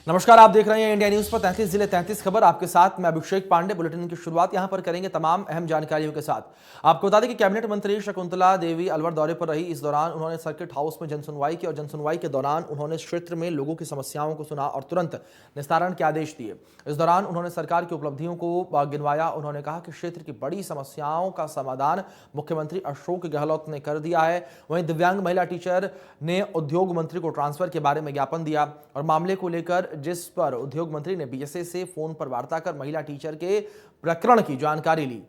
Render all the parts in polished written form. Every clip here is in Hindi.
नमस्कार, आप देख रहे हैं इंडिया न्यूज पर 33 जिले 33 खबर। आपके साथ मैं अभिषेक पांडे। बुलेटिन की शुरुआत यहां पर करेंगे तमाम अहम जानकारियों के साथ। आपको बता दें कि कैबिनेट मंत्री शकुंतला देवी अलवर दौरे पर रही। इस दौरान उन्होंने सर्किट हाउस में जनसुनवाई की और जनसुनवाई के दौरान उन्होंने क्षेत्र में लोगों की समस्याओं को सुना और तुरंत निस्तारण के आदेश दिए। इस दौरान उन्होंने सरकार की उपलब्धियों को गिनवाया। उन्होंने कहा कि क्षेत्र की बड़ी समस्याओं का समाधान मुख्यमंत्री अशोक गहलोत ने कर दिया है। वहीं दिव्यांग महिला टीचर ने उद्योग मंत्री को ट्रांसफर के बारे में ज्ञापन दिया और मामले को लेकर जिस पर उद्योग मंत्री ने बीएसए से फोन पर वार्ता कर महिला टीचर के प्रकरण की जानकारी ली।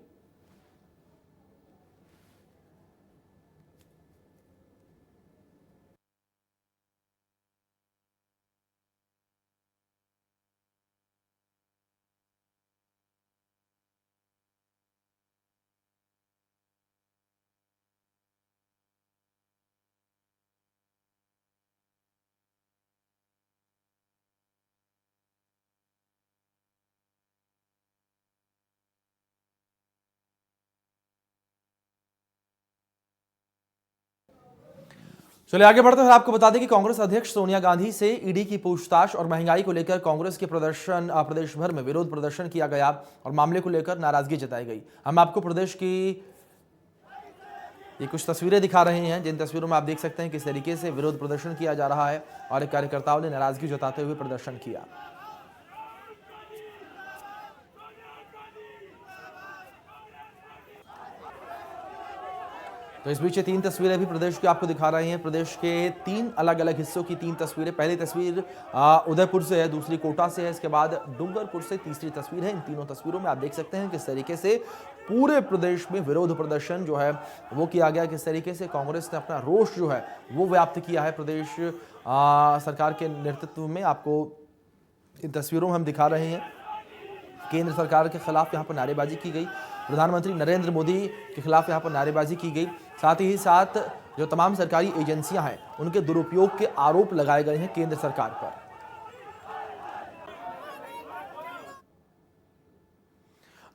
चलिए आगे बढ़ते हैं। आपको बता दें कि कांग्रेस अध्यक्ष सोनिया गांधी से ईडी की पूछताछ और महंगाई को लेकर कांग्रेस के प्रदेश भर में विरोध प्रदर्शन किया गया और मामले को लेकर नाराजगी जताई गई। हम आपको प्रदेश की ये कुछ तस्वीरें दिखा रहे हैं, जिन तस्वीरों में आप देख सकते हैं किस तरीके से विरोध प्रदर्शन किया जा रहा है और कार्यकर्ताओं ने नाराजगी जताते हुए प्रदर्शन किया। तो इस बीच ये तीन तस्वीरें भी प्रदेश की आपको दिखा रहे हैं। प्रदेश के तीन अलग अलग हिस्सों की तीन तस्वीरें। पहली तस्वीर उदयपुर से है, दूसरी कोटा से है, इसके बाद डूंगरपुर से तीसरी तस्वीर है। इन तीनों तस्वीरों में आप देख सकते हैं किस तरीके से पूरे प्रदेश में विरोध प्रदर्शन जो है वो किया गया। किस तरीके से कांग्रेस ने अपना रोष जो है वो व्याप्त किया है प्रदेश सरकार के नेतृत्व में। आपको इन तस्वीरों में हम दिखा रहे हैं। केंद्र सरकार के खिलाफ यहाँ पर नारेबाजी की गई, प्रधानमंत्री नरेंद्र मोदी के खिलाफ यहाँ पर नारेबाजी की गई। साथ ही साथ जो तमाम सरकारी एजेंसियां हैं उनके दुरुपयोग के आरोप लगाए गए हैं केंद्र सरकार पर।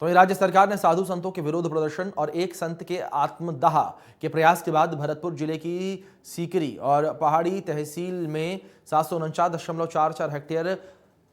तो राज्य सरकार ने साधु संतों के विरोध प्रदर्शन और एक संत के आत्मदाह के प्रयास के बाद भरतपुर जिले की सीकरी और पहाड़ी तहसील में 749.44 हेक्टेयर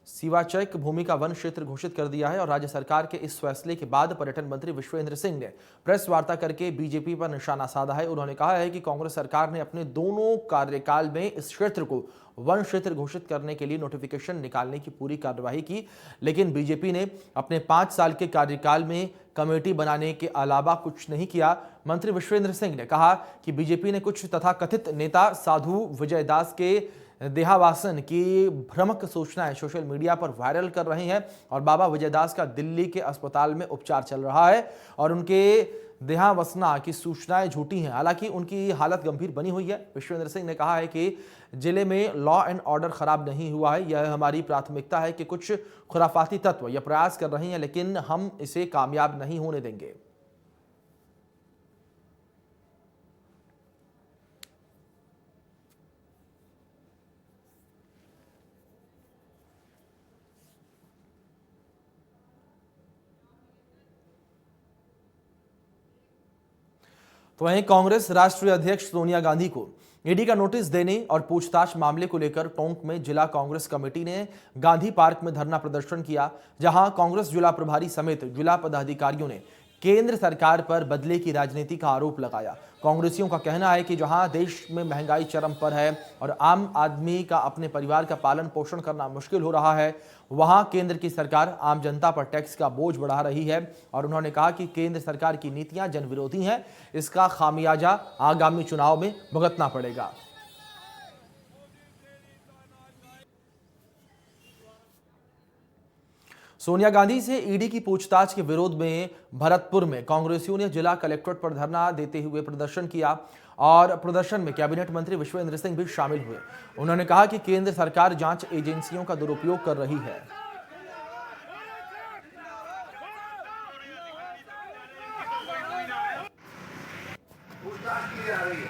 सीवाचक भूमि का वन क्षेत्र घोषित कर दिया है। और राज्य सरकार के इस फैसले के बाद पर्यटन मंत्री विश्वेंद्र सिंह ने प्रेस वार्ता करके बीजेपी पर निशाना साधा है। उन्होंने कहा है कि कांग्रेस सरकार ने अपने दोनों कार्यकाल में इस क्षेत्र को वन क्षेत्र घोषित करने के लिए नोटिफिकेशन निकालने की पूरी कार्यवाही की, लेकिन बीजेपी ने अपने 5 साल के कार्यकाल में कमेटी बनाने के अलावा कुछ नहीं किया। मंत्री विश्वेंद्र सिंह ने कहा कि बीजेपी ने कुछ तथाकथित नेता साधु विजय दास के देहावासन की भ्रामक सूचनाएं सोशल मीडिया पर वायरल कर रहे हैं और बाबा विजयदास का दिल्ली के अस्पताल में उपचार चल रहा है और उनके देहावसना की सूचनाएं झूठी हैं। हालांकि उनकी हालत गंभीर बनी हुई है। विश्वेंद्र सिंह ने कहा है कि जिले में लॉ एंड ऑर्डर खराब नहीं हुआ है, यह हमारी प्राथमिकता है कि कुछ खुराफाती तत्व यह प्रयास कर रहे हैं, लेकिन हम इसे कामयाब नहीं होने देंगे। तो वहीं कांग्रेस राष्ट्रीय अध्यक्ष सोनिया गांधी को ईडी का नोटिस देने और पूछताछ मामले को लेकर टोंक में जिला कांग्रेस कमेटी ने गांधी पार्क में धरना प्रदर्शन किया, जहां कांग्रेस जिला प्रभारी समेत जिला पदाधिकारियों ने केंद्र सरकार पर बदले की राजनीति का आरोप लगाया। कांग्रेसियों का कहना है कि जहां देश में महंगाई चरम पर है और आम आदमी का अपने परिवार का पालन पोषण करना मुश्किल हो रहा है, वहां केंद्र की सरकार आम जनता पर टैक्स का बोझ बढ़ा रही है। और उन्होंने कहा कि केंद्र सरकार की नीतियां जन विरोधी हैं, इसका खामियाजा आगामी चुनाव में भुगतना पड़ेगा। सोनिया गांधी से ईडी की पूछताछ के विरोध में भरतपुर में कांग्रेसियों ने जिला कलेक्ट्रेट पर धरना देते हुए प्रदर्शन किया और प्रदर्शन में कैबिनेट मंत्री विश्वेंद्र सिंह भी शामिल हुए। उन्होंने कहा कि केंद्र सरकार जांच एजेंसियों का दुरुपयोग कर रही है। पूछताछ की जा रही है,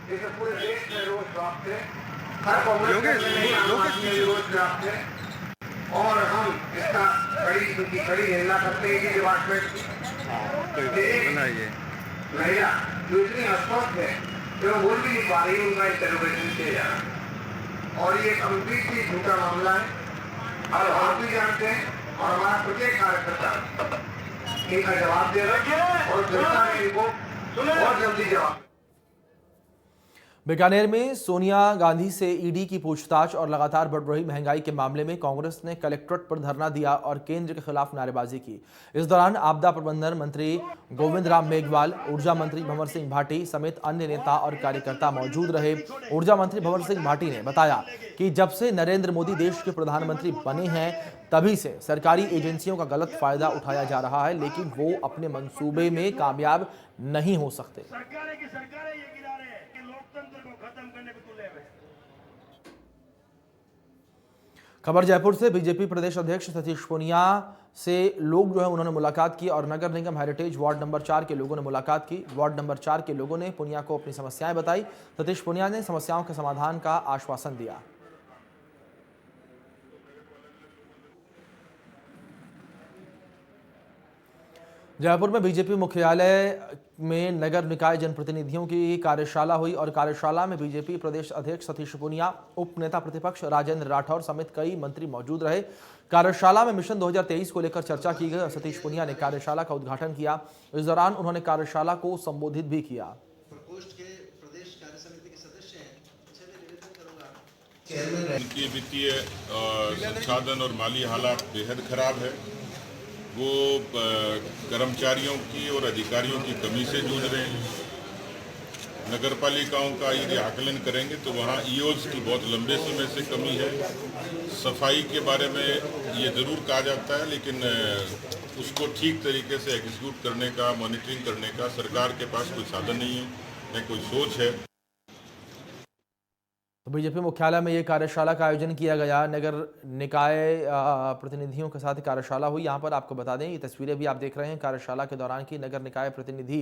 लेकिन पूरे देश में रोज प्राप्त है, हर कांग्रेस में रोज प्राप्त है और हम इसका कड़ी निंदा करते हैं कि डिपार्टमेंट महिला जो इतनी अस्वस्थ है जो बोल भी नहीं पा रही, उनका इंटरोगेशन किया जा रहा है और ये कंप्लीटली झूठा मामला है। और हम भी जानते हैं और हमारा प्रत्येक कार्यकर्ता इनका जवाब दे रहे हैं और जनता ने इनको बहुत जल्दी जवाब। बीकानेर में सोनिया गांधी से ईडी की पूछताछ और लगातार बढ़ रही महंगाई के मामले में कांग्रेस ने कलेक्ट्रेट पर धरना दिया और केंद्र के खिलाफ नारेबाजी की। इस दौरान आपदा प्रबंधन मंत्री गोविंद राम मेघवाल, ऊर्जा मंत्री भंवर सिंह भाटी समेत अन्य नेता और कार्यकर्ता मौजूद रहे। ऊर्जा मंत्री भंवर सिंह भाटी ने बताया कि जब से नरेंद्र मोदी देश के प्रधानमंत्री बने हैं तभी से सरकारी एजेंसियों का गलत फायदा उठाया जा रहा है, लेकिन वो अपने मंसूबे में कामयाब नहीं हो सकते। खबर जयपुर से। बीजेपी प्रदेश अध्यक्ष सतीश पूनिया से लोग जो है उन्होंने मुलाकात की और नगर निगम हेरिटेज वार्ड नंबर 4 के लोगों ने मुलाकात की। वार्ड नंबर 4 के लोगों ने पूनिया को अपनी समस्याएं बताई। सतीश पूनिया ने समस्याओं के समाधान का आश्वासन दिया। जयपुर में बीजेपी मुख्यालय में नगर निकाय जनप्रतिनिधियों की कार्यशाला हुई और कार्यशाला में बीजेपी प्रदेश अध्यक्ष सतीश पूनिया, उप नेता प्रतिपक्ष राजेंद्र राठौर समेत कई मंत्री मौजूद रहे। कार्यशाला में मिशन 2023 को लेकर चर्चा की गई और सतीश पूनिया ने कार्यशाला का उद्घाटन किया। इस दौरान उन्होंने कार्यशाला को संबोधित भी किया। उनकी वित्तीय संसाधन और माली हालात बेहद खराब है। वो कर्मचारियों की और अधिकारियों की कमी से जूझ रहे हैं। नगर पालिकाओं का यदि आकलन करेंगे तो वहाँ ईओज की बहुत लंबे समय से कमी है। सफाई के बारे में ये ज़रूर कहा जाता है, लेकिन उसको ठीक तरीके से एग्जीक्यूट करने का, मॉनिटरिंग करने का सरकार के पास कोई साधन नहीं है, न कोई सोच है। तो बीजेपी मुख्यालय में ये कार्यशाला का आयोजन किया गया। नगर निकाय प्रतिनिधियों के साथ कार्यशाला हुई। यहाँ पर आपको बता दें, ये तस्वीरें भी आप देख रहे हैं कार्यशाला के दौरान की। नगर निकाय प्रतिनिधि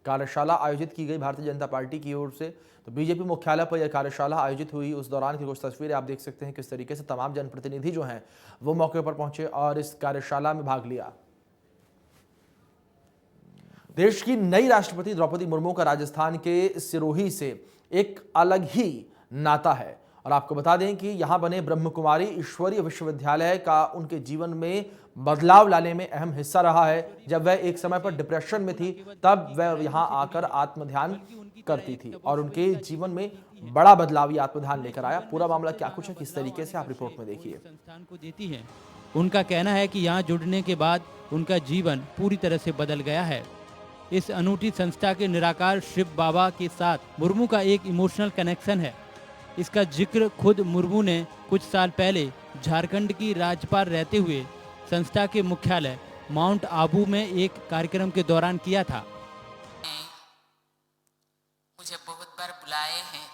कार्यशाला आयोजित की गई भारतीय जनता पार्टी की ओर से। तो बीजेपी मुख्यालय पर यह कार्यशाला आयोजित हुई। उस दौरान की कुछ तस्वीरें आप देख सकते हैं किस तरीके से तमाम जनप्रतिनिधि जो हैं वो मौके पर पहुंचे और इस कार्यशाला में भाग लिया। देश की नई राष्ट्रपति द्रौपदी मुर्मू का राजस्थान के सिरोही से एक अलग ही नाता है और आपको बता दें कि यहां बने ब्रह्म कुमारी ईश्वरीय विश्वविद्यालय का उनके जीवन में बदलाव लाने में अहम हिस्सा रहा है। जब वह एक समय पर डिप्रेशन में थी तब वह यहां आकर आत्मध्यान करती थी और उनके जीवन में बड़ा बदलाव ये आत्मध्यान लेकर आया। पूरा मामला क्या कुछ है, किस तरीके से, आप रिपोर्ट में देखिए। संस्थान को देती है। उनका कहना है कि यहाँ जुड़ने के बाद उनका जीवन पूरी तरह से बदल गया है। इस अनूठी संस्था के निराकार शिव बाबा के साथ मुर्मू का एक इमोशनल कनेक्शन है। इसका जिक्र खुद मुर्मू ने कुछ साल पहले झारखंड की राज्यपाल रहते हुए संस्था के मुख्यालय माउंट आबू में एक कार्यक्रम के दौरान किया था। मुझे बहुत बार बुलाए हैं,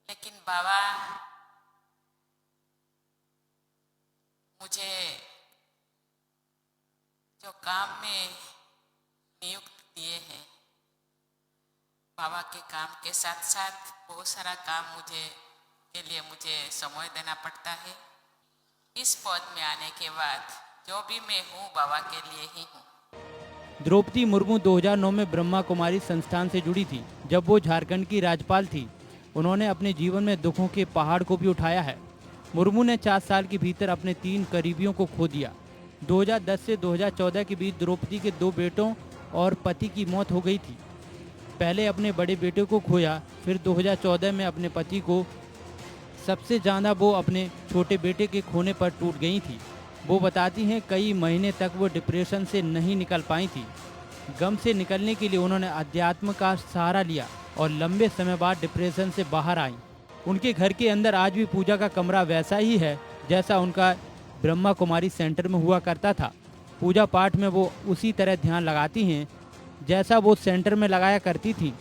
लेकिन बाबा मुझे जो काम में नियुक्त दिए हैं, बाबा के काम के साथ साथ बहुत सारा काम के लिए मुझे समय देना पड़ता है। इस पद में आने के बाद जो भी मैं हूँ बाबा के लिए ही हूँ। द्रौपदी मुर्मू 2009 में ब्रह्मा कुमारी संस्थान से जुड़ी थी। जब वो झारखंड की राज्यपाल थी, उन्होंने अपने जीवन में दुखों के पहाड़ को भी उठाया है। मुर्मू ने 4 साल के भीतर अपने 3 करीबियों को खो दिया। 2010 से 2014 के बीच द्रौपदी के 2 बेटों और पति की मौत हो गई थी। पहले अपने बड़े बेटे को खोया, फिर 2014 में अपने पति को। सबसे ज़्यादा वो अपने छोटे बेटे के खोने पर टूट गई थी। वो बताती हैं कई महीने तक वो डिप्रेशन से नहीं निकल पाई थी। गम से निकलने के लिए उन्होंने अध्यात्म का सहारा लिया और लंबे समय बाद डिप्रेशन से बाहर आई। उनके घर के अंदर आज भी पूजा का कमरा वैसा ही है जैसा उनका ब्रह्मा कुमारी सेंटर में हुआ करता था। पूजा पाठ में वो उसी तरह ध्यान लगाती हैं जैसा वो सेंटर में लगाया करती थी।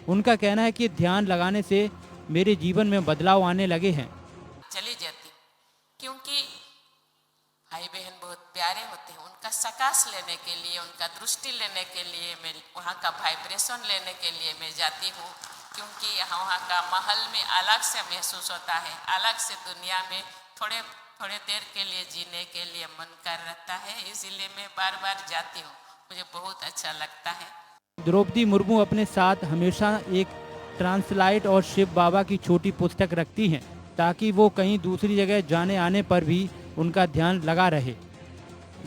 उनका कहना है कि ध्यान लगाने से मेरे जीवन में बदलाव आने लगे हैं। चली जाती क्योंकि भाई बहन बहुत प्यारे होते हैं। उनका सकाश लेने के लिए, उनका दृष्टि लेने के लिए, मैं वहाँ का वाइब्रेशन लेने के लिए मैं जाती हूँ, क्योंकि वहाँ का माहौल में अलग से महसूस होता है। अलग से दुनिया में थोड़े देर के लिए जीने के लिए मन कर रहता है, इसीलिए मैं बार बार जाती हूँ। मुझे बहुत अच्छा लगता है। द्रौपदी मुर्मू अपने साथ हमेशा एक ट्रांसलाइट और शिव बाबा की छोटी पुस्तक रखती हैं। ताकि वो कहीं दूसरी जगह जाने आने पर भी उनका ध्यान लगा रहे।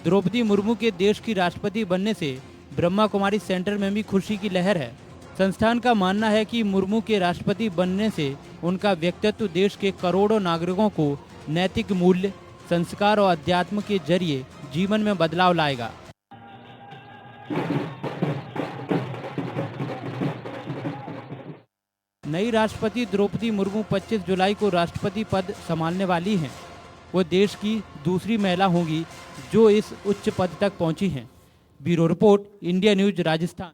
द्रौपदी मुर्मू के देश की राष्ट्रपति बनने से ब्रह्मा कुमारी सेंटर में भी खुशी की लहर है। संस्थान का मानना है कि मुर्मू के राष्ट्रपति बनने से उनका व्यक्तित्व देश के करोड़ों नागरिकों को नैतिक मूल्य, संस्कार और अध्यात्म के जरिए जीवन में बदलाव लाएगा। नई राष्ट्रपति द्रौपदी मुर्मू 25 जुलाई को राष्ट्रपति पद संभालने वाली हैं। वो देश की दूसरी महिला होंगी जो इस उच्च पद तक पहुंची हैं। Bureau report, India news, Rajasthan.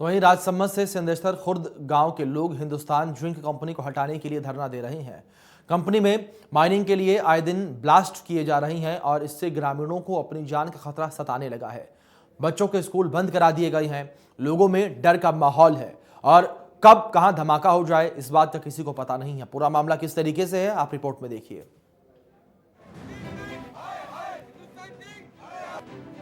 तो वहीं राजसमंद से सिंदेश्वर खुर्द गांव के लोग हिंदुस्तान जिंक कंपनी को हटाने के लिए धरना दे रहे हैं। कंपनी में माइनिंग के लिए आए दिन ब्लास्ट किए जा रही हैं और इससे ग्रामीणों को अपनी जान का खतरा सताने लगा है। बच्चों के स्कूल बंद करा दिए गए हैं। लोगों में डर का माहौल है और कब कहां धमाका हो जाए इस बात का किसी को पता नहीं है। पूरा मामला किस तरीके से है आप रिपोर्ट में देखिए।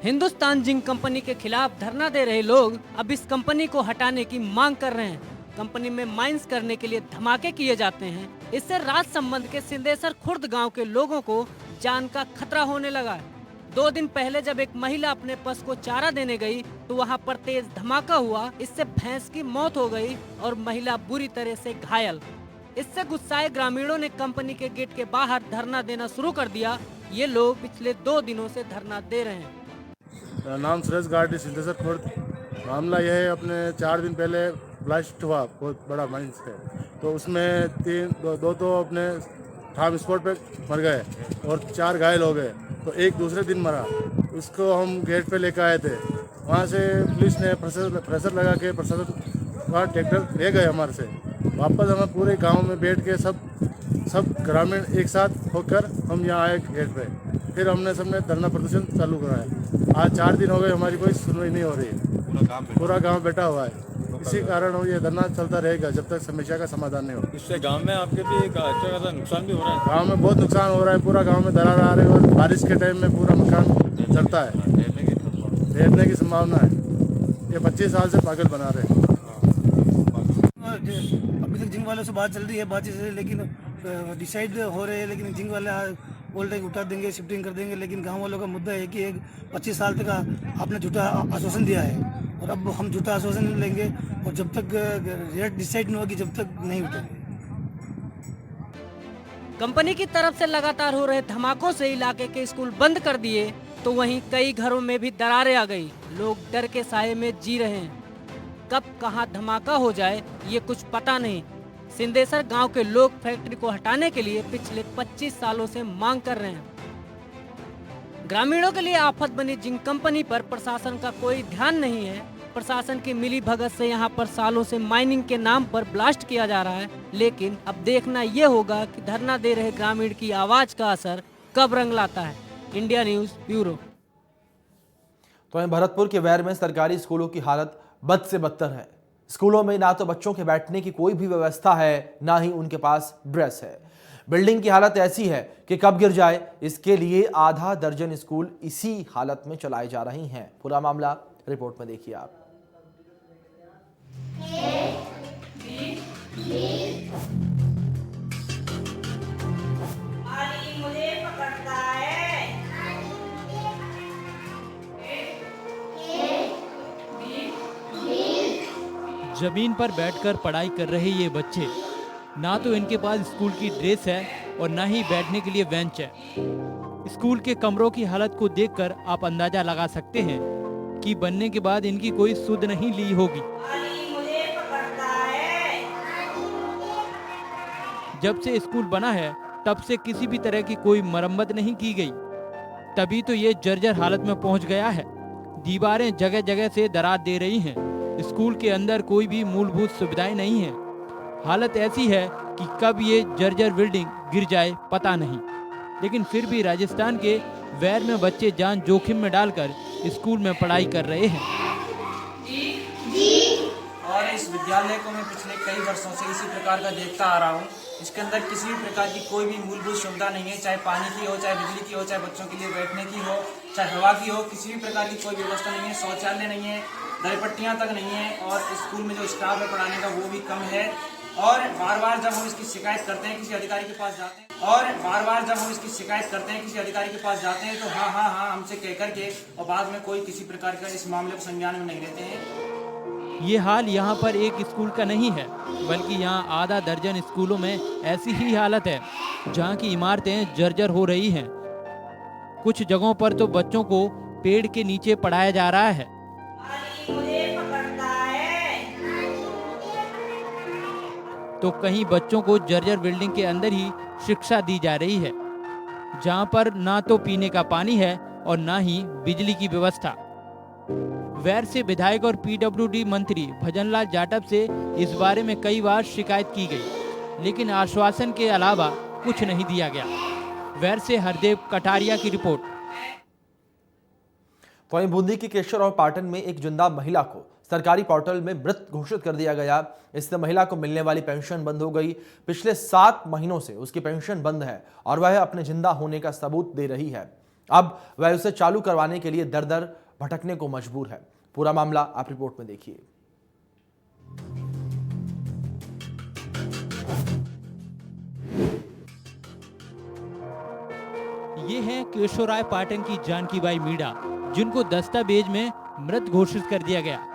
हिंदुस्तान जिंक कंपनी के खिलाफ धरना दे रहे लोग अब इस कंपनी को हटाने की मांग कर रहे हैं। कंपनी में माइंस करने के लिए धमाके किए जाते हैं। इससे राजसमंद के सिंदेश्वर खुर्द गांव के लोगों को जान का खतरा होने लगा है। 2 दिन पहले जब एक महिला अपने पशु को चारा देने गई तो वहां पर तेज धमाका हुआ। इससे भैंस की मौत हो गई और महिला बुरी तरह से घायल। इससे गुस्साए ग्रामीणों ने कंपनी के गेट के बाहर धरना देना शुरू कर दिया। ये लोग पिछले 2 दिनों से धरना दे रहे हैं। मेरा नाम सुरेश गार्डी, सिंदेश्वर खुर्द। मामला यह है, अपने 4 दिन पहले ब्लास्ट हुआ बहुत बड़ा माइंस है, तो उसमें दो तो अपने ठाम स्पॉट पे मर गए और 4 घायल हो गए। तो एक दूसरे दिन मरा, उसको हम गेट पे लेकर आए थे। वहाँ से पुलिस ने प्रेशर लगा के प्रशासन वहाँ ट्रैक्टर ले गए हमारे से। वापस हमें पूरे गांव में बैठ के सब ग्रामीण एक साथ होकर हम यहाँ आए गेट पे। फिर हमने सबने धरना प्रदर्शन चालू कराया। आज 4 दिन हो गए, हमारी कोई सुनवाई नहीं हो रही है। पूरा गांव बैठा हुआ है। इसी कारण ये धरना चलता रहेगा जब तक समस्या का समाधान नहीं हो। इससे गांव में आपके भी अच्छा खासा नुकसान भी हो रहा है। गांव में बहुत नुकसान हो रहा है। पूरा गांव में दरार आ रही है और बारिश के टाइम में पूरा मकान चलता है। ढहने की संभावना है। ये 25 साल से पागल बना रहे हैं। अभी तक जिंक वालों से बात चल रही है, बातचीत से, लेकिन डिसाइड हो रहे हैं। लेकिन जिंक वाले बोल रहे उठा देंगे, शिफ्टिंग कर देंगे। लेकिन गांव वालों का मुद्दा है कि 25 साल तक आपने झूठा आश्वासन दिया है और अब हम झूठा आश्वासन लेंगे और जब तक रेट डिसाइड नहीं होगी जब तक नहीं उठेंगे। कंपनी की तरफ से लगातार हो रहे धमाकों से इलाके के स्कूल बंद कर दिए तो वहीं कई घरों में भी दरारें आ गई। लोग डर के साये में जी रहे हैं। कब कहां धमाका हो जाए ये कुछ पता नहीं। सिंदेश्वर गांव के लोग फैक्ट्री को हटाने के लिए पिछले 25 सालों से मांग कर रहे हैं। ग्रामीणों के लिए आफत बनी जिंक कंपनी पर प्रशासन का कोई ध्यान नहीं है। प्रशासन की मिली भगत से यहां पर सालों से माइनिंग के नाम पर ब्लास्ट किया जा रहा है। लेकिन अब देखना ये होगा कि धरना दे रहे ग्रामीण की आवाज का असर कब रंग लाता है। India news bureau. तो भरतपुर के वैर में सरकारी स्कूलों की हालत बद से बदतर है। स्कूलों में ना तो बच्चों के बैठने की कोई भी व्यवस्था है, ना ही उनके पास ड्रेस है। बिल्डिंग की हालत ऐसी है कि कब गिर जाए इसके लिए आधा दर्जन स्कूल इसी हालत में चलाए जा रही हैं। पूरा मामला रिपोर्ट में देखिए आप। जमीन पर बैठकर पढ़ाई कर रहे ये बच्चे, ना तो इनके पास स्कूल की ड्रेस है और ना ही बैठने के लिए बेंच है। स्कूल के कमरों की हालत को देखकर आप अंदाजा लगा सकते हैं कि बनने के बाद इनकी कोई सुध नहीं ली होगी। जब से स्कूल बना है तब से किसी भी तरह की कोई मरम्मत नहीं की गई, तभी तो ये जर्जर हालत में पहुंच गया है। दीवारें जगह जगह से दरार दे रही हैं। स्कूल के अंदर कोई भी मूलभूत सुविधाएं नहीं है। हालत ऐसी है कि कब ये जर्जर बिल्डिंग गिर जाए पता नहीं। लेकिन फिर भी राजस्थान के वैर में बच्चे जान जोखिम में डालकर स्कूल में पढ़ाई कर रहे हैं। और इस विद्यालय को मैं पिछले कई वर्षों से इसी प्रकार का देखता आ रहा हूँ। इसके अंदर किसी भी प्रकार की कोई भी मूलभूत सुविधा नहीं है, चाहे पानी की हो, चाहे बिजली की हो, चाहे बच्चों के लिए बैठने की हो, चाहे हवा की हो। किसी भी प्रकार की कोई व्यवस्था नहीं है। शौचालय नहीं है, दरपट्टियाँ तक नहीं है और स्कूल में जो स्टाफ है पढ़ाने का वो भी कम है। और बार बार जब हम इसकी शिकायत करते हैं किसी अधिकारी के पास जाते हैं तो हाँ हमसे कह करके और बाद में कोई किसी प्रकार का इस मामले को संज्ञान में नहीं लेते हैं। ये हाल यहाँ पर एक स्कूल का नहीं है, बल्कि यहाँ आधा दर्जन स्कूलों में ऐसी ही हालत है, जहाँ की इमारतें जर्जर हो रही हैं। कुछ जगहों पर तो बच्चों को पेड़ के नीचे पढ़ाया जा रहा है। तो कहीं बच्चों को जर्जर बिल्डिंग के अंदर ही शिक्षा दी जा रही है, जहां पर ना तो पीने का पानी है और ना ही बिजली की व्यवस्था। वैर से विधायक और पीडब्ल्यूडी मंत्री भजनलाल जाटव से इस बारे में कई बार शिकायत की गई, लेकिन आश्वासन के अलावा कुछ नहीं दिया गया। वैर से हरदेव कटारिया की रिपोर्ट। तो वहीं बूंदी के केशर और पाटन में एक जिंदा महिला को सरकारी पोर्टल में मृत घोषित कर दिया गया। इससे महिला को मिलने वाली पेंशन बंद हो गई। पिछले 7 महीनों से उसकी पेंशन बंद है और वह अपने जिंदा होने का सबूत दे रही है। अब वह उसे चालू करवाने के लिए दर दर भटकने को मजबूर है। पूरा मामला आप रिपोर्ट में देखिए। ये है केशोराय पाटन की जानकीबाई मीणा, जिनको दस्तावेज में मृत घोषित कर दिया गया।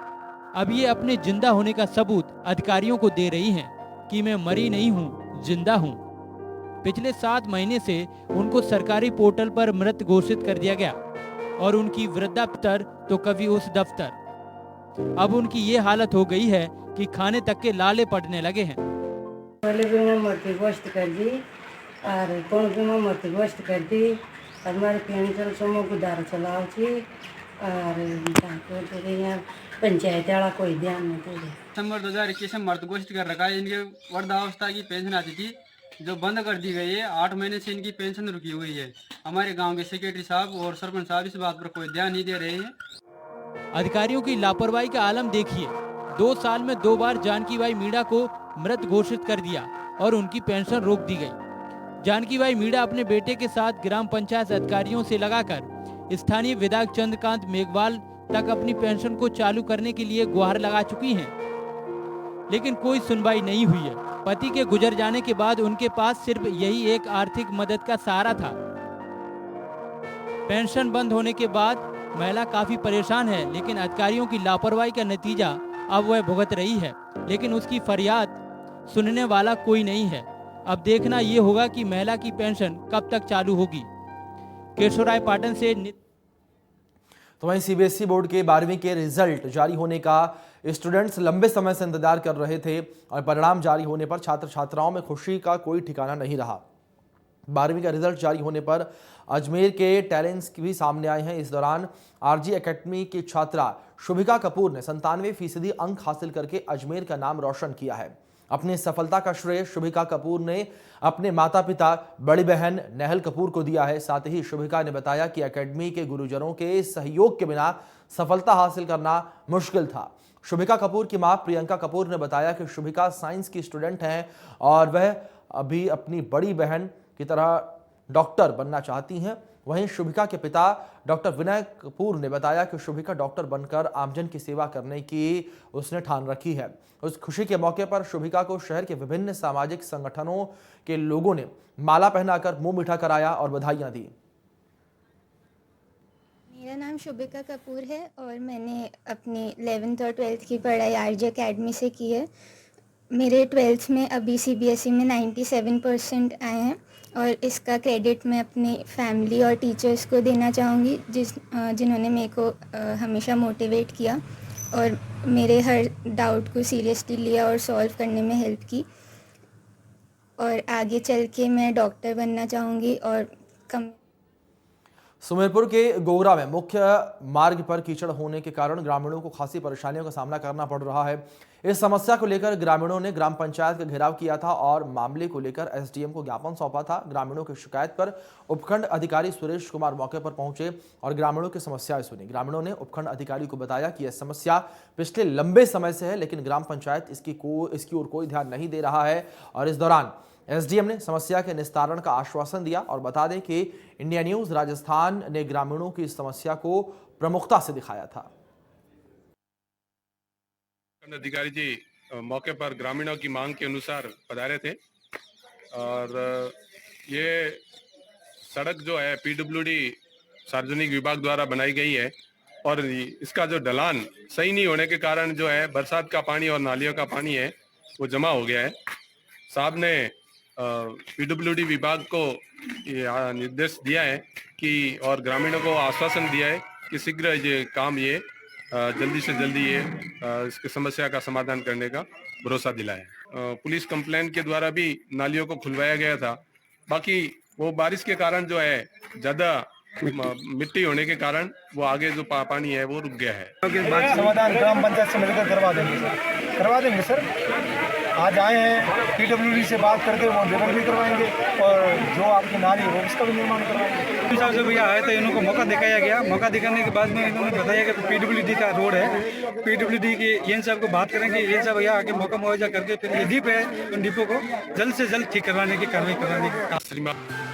अब ये अपने जिंदा होने का सबूत अधिकारियों को दे रही हैं कि मैं मरी नहीं हूँ, जिंदा हूँ। पिछले 7 महीने से उनको सरकारी पोर्टल पर मृत घोषित कर दिया गया और उनकी वृद्धाप्तर तो कभी उस दफ्तर। अब उनकी ये हालत हो गई है कि खाने तक के लाले पड़ने लगे हैं। पहले भी मैं मृत्यु घोषित कर दी और कौन भी मैं मृत्यु घोषित कर दी और हमारे पेंशन समूह गुदार चलाओ थी और यहाँ पंचायत वाला कोई ध्यान नहीं दे। दिसंबर 2021 में मृत घोषित कर रखा है। इनके वृद्धावस्था की पेंशन आती थी जो बंद कर दी गई है। 8 महीने से इनकी पेंशन रुकी हुई है। हमारे गांव के सेक्रेटरी साहब और सरपंच साहब इस बात पर कोई ध्यान नहीं दे रहे हैं। अधिकारियों की लापरवाही का आलम देखिए। 2 साल में 2 बार जानकीबाई मीणा को मृत घोषित कर दिया और उनकी पेंशन रोक दी गई। जानकीबाई मीणा अपने बेटे के साथ ग्राम पंचायत अधिकारियों से लगाकर स्थानीय विधायक चंद्रकांत मेघवाल तक अपनी पेंशन को चालू करने के लिए गुहार लगा चुकी हैं, लेकिन कोई सुनवाई नहीं हुई है। पति के गुजर जाने के बाद उनके पास सिर्फ यही एक आर्थिक मदद का सहारा था। पेंशन बंद होने के बाद महिला काफी परेशान है, लेकिन अधिकारियों की लापरवाही का नतीजा अब वह भुगत रही है, लेकिन उसकी फरियाद सुनने वाला कोई नहीं है। अब देखना ये होगा कि महिला की पेंशन कब तक चालू होगी। केशोराय पाटन से तो वहीं सीबीएसई बोर्ड के 12वीं के रिजल्ट जारी होने का स्टूडेंट्स लंबे समय से इंतजार कर रहे थे और परिणाम जारी होने पर छात्र छात्राओं में खुशी का कोई ठिकाना नहीं रहा। 12वीं का रिजल्ट जारी होने पर अजमेर के टैलेंट्स भी सामने आए हैं। इस दौरान आरजी एकेडमी की छात्रा शुभिका कपूर ने 97% अंक हासिल करके अजमेर का नाम रोशन किया है। अपनी सफलता का श्रेय शुभिका कपूर ने अपने माता पिता बड़ी बहन नेहल कपूर को दिया है। साथ ही शुभिका ने बताया कि एकेडमी के गुरुजनों के सहयोग के बिना सफलता हासिल करना मुश्किल था। शुभिका कपूर की मां प्रियंका कपूर ने बताया कि शुभिका साइंस की स्टूडेंट हैं और वह अभी अपनी बड़ी बहन की तरह डॉक्टर बनना चाहती हैं। वहीं शुभिका के पिता डॉक्टर विनय कपूर ने बताया कि शुभिका डॉक्टर बनकर आमजन की सेवा करने की उसने ठान रखी है। उस खुशी के मौके पर शुभिका को शहर के विभिन्न सामाजिक संगठनों के लोगों ने माला पहनाकर मुंह मीठा कराया और बधाइयां दी। मेरा नाम शुभिका कपूर है और मैंने अपनी 11th और 12th की पढ़ाई आरजी एकेडमी से की है। मेरे 12th में अभी सीबीएसई में 97% आए हैं और इसका क्रेडिट मैं अपनी फैमिली और टीचर्स को देना चाहूँगी जिन्होंने मेरे को हमेशा मोटिवेट किया और मेरे हर डाउट को सीरियसली लिया और सॉल्व करने में हेल्प की। और आगे चल के मैं डॉक्टर बनना चाहूँगी। और सुमेरपुर के गोगरा में मुख्य मार्ग पर कीचड़ होने के कारण ग्रामीणों को खासी परेशानियों का सामना करना पड़ रहा है। इस समस्या को लेकर ग्रामीणों ने ग्राम पंचायत का घेराव किया था और मामले को लेकर एसडीएम को ज्ञापन सौंपा था। ग्रामीणों की शिकायत पर उपखंड अधिकारी सुरेश कुमार मौके पर पहुंचे और ग्रामीणों की समस्याएं सुनी। ग्रामीणों ने उपखंड अधिकारी को बताया कि यह समस्या पिछले लंबे समय से है, लेकिन ग्राम पंचायत इसकी ओर कोई ध्यान नहीं दे रहा है। और इस दौरान एसडीएम ने समस्या के निस्तारण का आश्वासन दिया। और बता दें कि इंडिया न्यूज राजस्थान ने ग्रामीणों की इस समस्या को प्रमुखता से दिखाया था। अधिकारी जी मौके पर ग्रामीणों की मांग के अनुसार पधारे थे और ये सड़क जो है पीडब्ल्यूडी सार्वजनिक विभाग द्वारा बनाई गई है और इसका जो ढलान सही नहीं होने के कारण जो है बरसात का पानी और नालियों का पानी है वो जमा हो गया है। साहब ने पीडब्ल्यूडी विभाग को निर्देश दिया है कि और ग्रामीणों को आश्वासन दिया है कि शीघ्र ये काम ये जल्दी से जल्दी ये इसकी समस्या का समाधान करने का भरोसा दिलाया। पुलिस कंप्लेंट के द्वारा भी नालियों को खुलवाया गया था। बाकी वो बारिश के कारण जो है ज्यादा मिट्टी होने के कारण वो आगे जो पानी है वो रुक गया है। समाधान ग्राम पंचायत से मिलकर करवा देंगे सर। आज आए हैं पीडब्ल्यूडी से बात करके वो लेवल भी करवाएंगे और जो आपकी नाली है वो उसका भी निर्माण करवाएंगे। हिसाब से भैया आए तो इनको मौका दिखाया गया। मौका दिखाने के बाद में इन्होंने बताया कि पीडब्ल्यूडी का रोड है, पीडब्ल्यूडी के एन साहब को बात करेंगे। एन साहब भैया आके मौका मुआवजा करके फिर ये डिप है उन डिपो को जल्द से जल्द ठीक करवाने की कार्रवाई करवाने की।